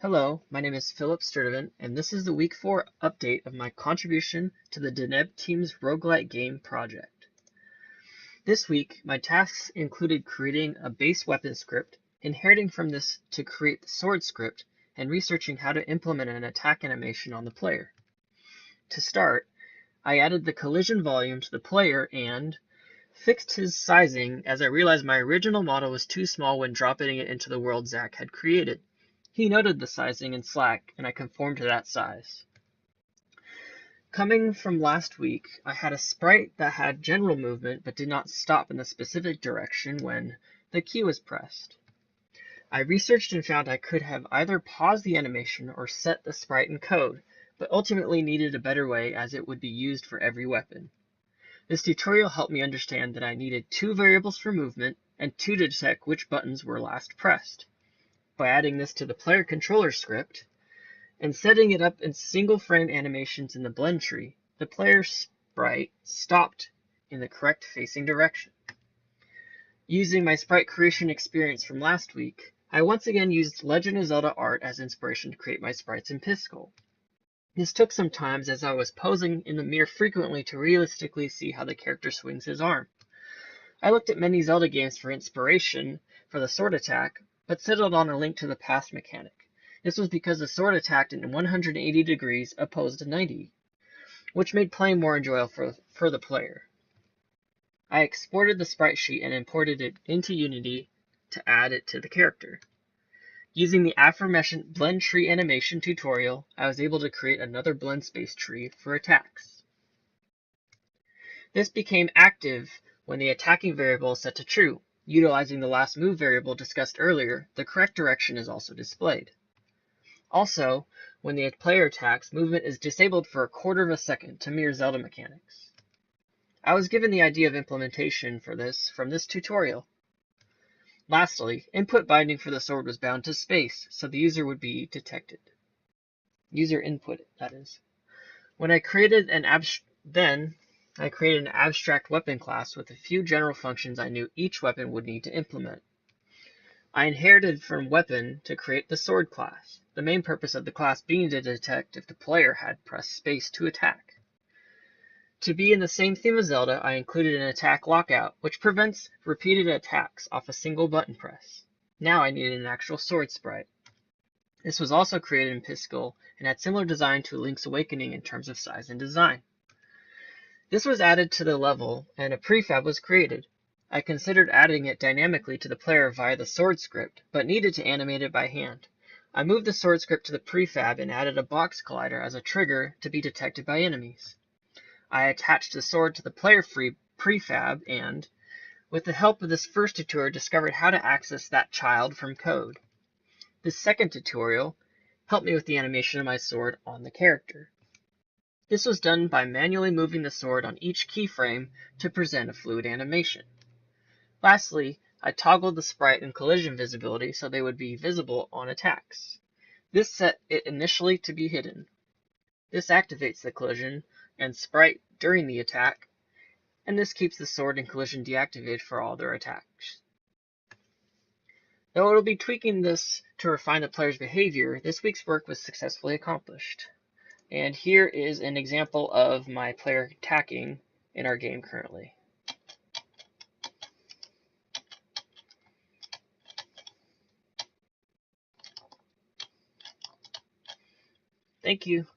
Hello, my name is Philip Sturdivant, and this is the Week 4 update of my contribution to the Deneb team's roguelite game project. This week, my tasks included creating a base weapon script, inheriting from this to create the sword script, and researching how to implement an attack animation on the player. To start, I added the collision volume to the player and fixed his sizing as I realized my original model was too small when dropping it into the world Zach had created. He noted the sizing in Slack, and I conformed to that size. Coming from last week, I had a sprite that had general movement but did not stop in the specific direction when the key was pressed. I researched and found I could have either paused the animation or set the sprite in code, but ultimately needed a better way as it would be used for every weapon. This tutorial helped me understand that I needed 2 variables for movement and 2 to detect which buttons were last pressed. By adding this to the player controller script and setting it up in single frame animations in the blend tree, the player sprite stopped in the correct facing direction. Using my sprite creation experience from last week, I once again used Legend of Zelda art as inspiration to create my sprites in Piskel. This took some time as I was posing in the mirror frequently to realistically see how the character swings his arm. I looked at many Zelda games for inspiration for the sword attack, but settled on a link to the path mechanic. This was because the sword attacked in 180 degrees opposed to 90, which made playing more enjoyable for the player. I exported the sprite sheet and imported it into Unity to add it to the character. Using the aforementioned blend tree animation tutorial, I was able to create another blend space tree for attacks. This became active when the attacking variable is set to true. Utilizing the last move variable discussed earlier, the correct direction is also displayed. Also, when the player attacks, movement is disabled for a quarter of a second to mirror Zelda mechanics. I was given the idea of implementation for this from this tutorial. Lastly, input binding for the sword was bound to space, so the user would be detected. User input, that is. When I created an abstract weapon class with a few general functions I knew each weapon would need to implement. I inherited from weapon to create the sword class, the main purpose of the class being to detect if the player had pressed space to attack. To be in the same theme as Zelda, I included an attack lockout, which prevents repeated attacks off a single button press. Now I needed an actual sword sprite. This was also created in Piskel and had similar design to Link's Awakening in terms of size and design. This was added to the level, and a prefab was created. I considered adding it dynamically to the player via the sword script, but needed to animate it by hand. I moved the sword script to the prefab and added a box collider as a trigger to be detected by enemies. I attached the sword to the player prefab and, with the help of this first tutorial, discovered how to access that child from code. This second tutorial helped me with the animation of my sword on the character. This was done by manually moving the sword on each keyframe to present a fluid animation. Lastly, I toggled the sprite and collision visibility so they would be visible on attacks. This set it initially to be hidden. This activates the collision and sprite during the attack, and this keeps the sword and collision deactivated for all their attacks. Though it will be tweaking this to refine the player's behavior, this week's work was successfully accomplished. And here is an example of my player attacking in our game currently. Thank you.